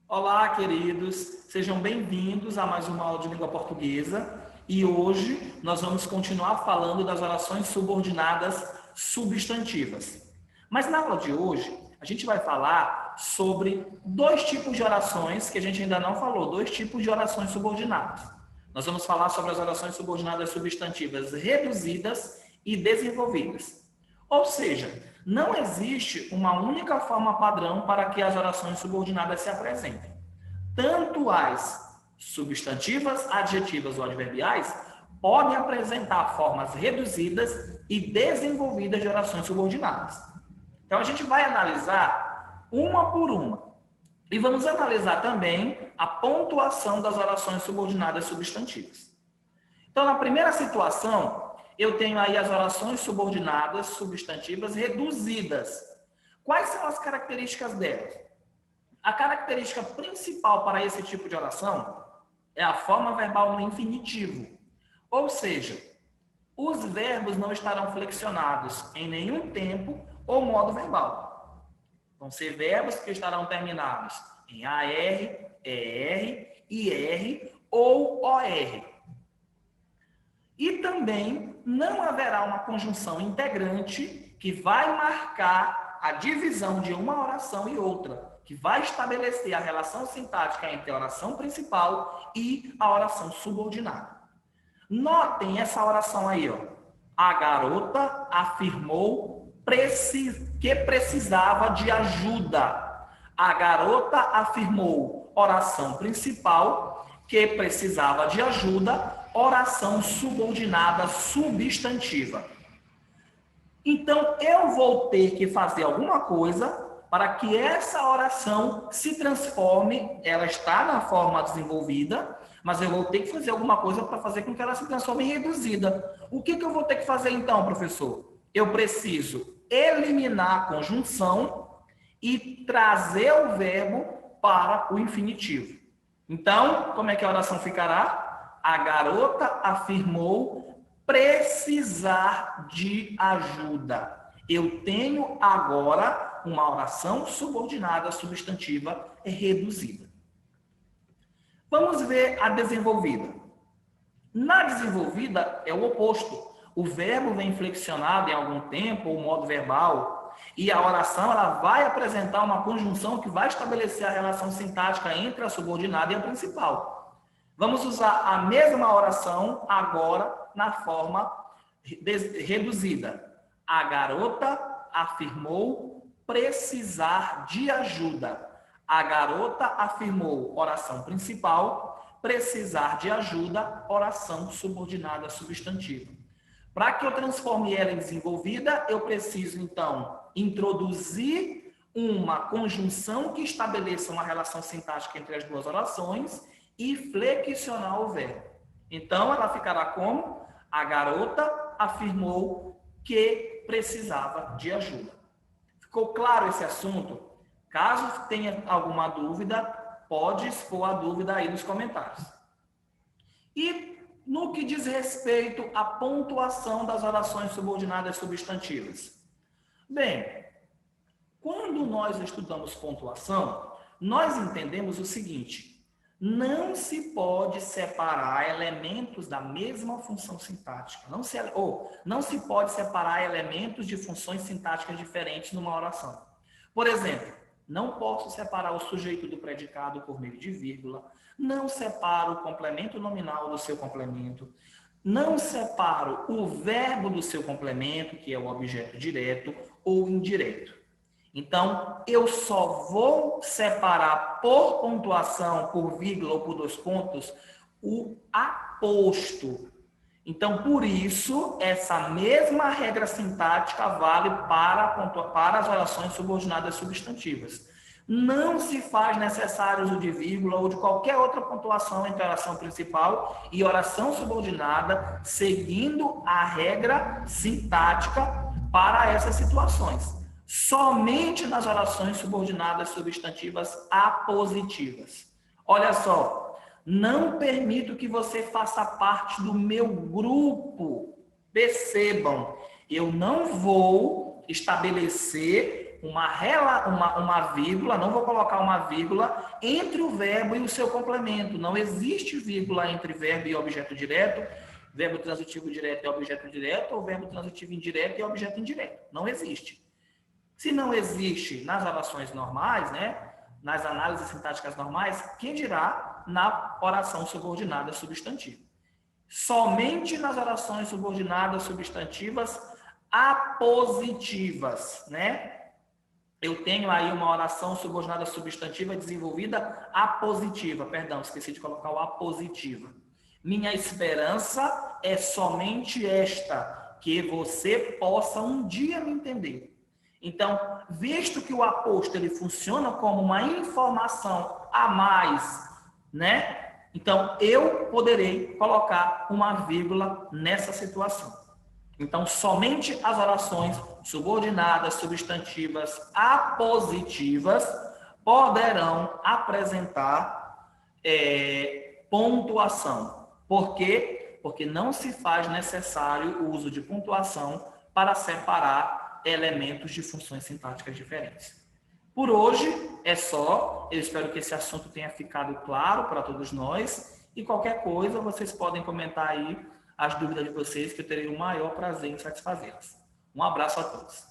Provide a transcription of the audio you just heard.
Olá, queridos, sejam bem-vindos a mais uma aula de língua portuguesa e hoje nós vamos continuar falando das orações subordinadas substantivas. Mas na aula de hoje, a gente vai falar sobre dois tipos de orações que a gente ainda não falou, dois tipos de orações subordinadas. Nós vamos falar sobre as orações subordinadas substantivas reduzidas e desenvolvidas. Ou seja, não existe uma única forma padrão para que as orações subordinadas se apresentem. Tanto as substantivas, adjetivas ou adverbiais podem apresentar formas reduzidas e desenvolvidas de orações subordinadas. Então, a gente vai analisar uma por uma. E vamos analisar também a pontuação das orações subordinadas substantivas. Então, na primeira situação, eu tenho aí as orações subordinadas substantivas reduzidas. Quais são as características delas? A característica principal para esse tipo de oração é a forma verbal no infinitivo. Ou seja, os verbos não estarão flexionados em nenhum tempo ou modo verbal. Vão ser verbos que estarão terminados em AR, ER, IR ou OR. E também não haverá uma conjunção integrante que vai marcar a divisão de uma oração e outra, que vai estabelecer a relação sintática entre a oração principal e a oração subordinada. Notem essa oração aí, ó. A garota afirmou que precisava de ajuda. A garota afirmou, oração principal, que precisava de ajuda, oração subordinada substantiva. Então, eu vou ter que fazer alguma coisa para que essa oração se transforme, ela está na forma desenvolvida, mas eu vou ter que fazer alguma coisa para fazer com que ela se transforme em reduzida. O que eu vou ter que fazer então, professor? Eu preciso eliminar a conjunção e trazer o verbo para o infinitivo. Então, como é que a oração ficará? A garota afirmou precisar de ajuda. Eu tenho agora uma oração subordinada substantiva reduzida. Vamos ver a desenvolvida. Na desenvolvida é o oposto. O verbo vem flexionado em algum tempo, ou modo verbal, e a oração ela vai apresentar uma conjunção que vai estabelecer a relação sintática entre a subordinada e a principal. Vamos usar a mesma oração agora na forma reduzida. A garota afirmou precisar de ajuda. A garota afirmou, oração principal, precisar de ajuda, oração subordinada substantiva. Para que eu transforme ela em desenvolvida, eu preciso, então, introduzir uma conjunção que estabeleça uma relação sintática entre as duas orações e flexionar o verbo. Então, ela ficará como? A garota afirmou que precisava de ajuda. Ficou claro esse assunto? Caso tenha alguma dúvida, pode expor a dúvida aí nos comentários. E no que diz respeito à pontuação das orações subordinadas substantivas? Bem, quando nós estudamos pontuação, nós entendemos o seguinte: não se pode separar elementos da mesma função sintática. Não se pode separar elementos de funções sintáticas diferentes numa oração. Por exemplo, não posso separar o sujeito do predicado por meio de vírgula, não separo o complemento nominal do seu complemento, não separo o verbo do seu complemento, que é o objeto direto ou indireto. Então, eu só vou separar por pontuação, por vírgula ou por dois pontos, o aposto. Então, por isso, essa mesma regra sintática vale para as orações subordinadas substantivas. Não se faz necessário uso de vírgula ou de qualquer outra pontuação entre a oração principal e oração subordinada, seguindo a regra sintática para essas situações. Somente nas orações subordinadas substantivas apositivas. Olha só, não permito que você faça parte do meu grupo. Percebam, eu não vou estabelecer ter uma vírgula, não vou colocar uma vírgula entre o verbo e o seu complemento. Não existe vírgula entre verbo e objeto direto, verbo transitivo direto e objeto direto, ou verbo transitivo indireto e objeto indireto. Não existe. Se não existe nas orações normais, né, nas análises sintáticas normais, quem dirá na oração subordinada substantiva? Somente nas orações subordinadas substantivas apositivas, né? Eu tenho aí uma oração subordinada substantiva desenvolvida apositiva. Perdão, esqueci de colocar o apositiva. Minha esperança é somente esta, que você possa um dia me entender. Então, visto que o aposto ele funciona como uma informação a mais, né? Então, eu poderei colocar uma vírgula nessa situação. Então, somente as orações subordinadas, substantivas, apositivas poderão apresentar pontuação. Por quê? Porque não se faz necessário o uso de pontuação para separar elementos de funções sintáticas diferentes. Por hoje é só. Eu espero que esse assunto tenha ficado claro para todos nós. E qualquer coisa, vocês podem comentar aí as dúvidas de vocês, que eu terei o maior prazer em satisfazê-las. Um abraço a todos.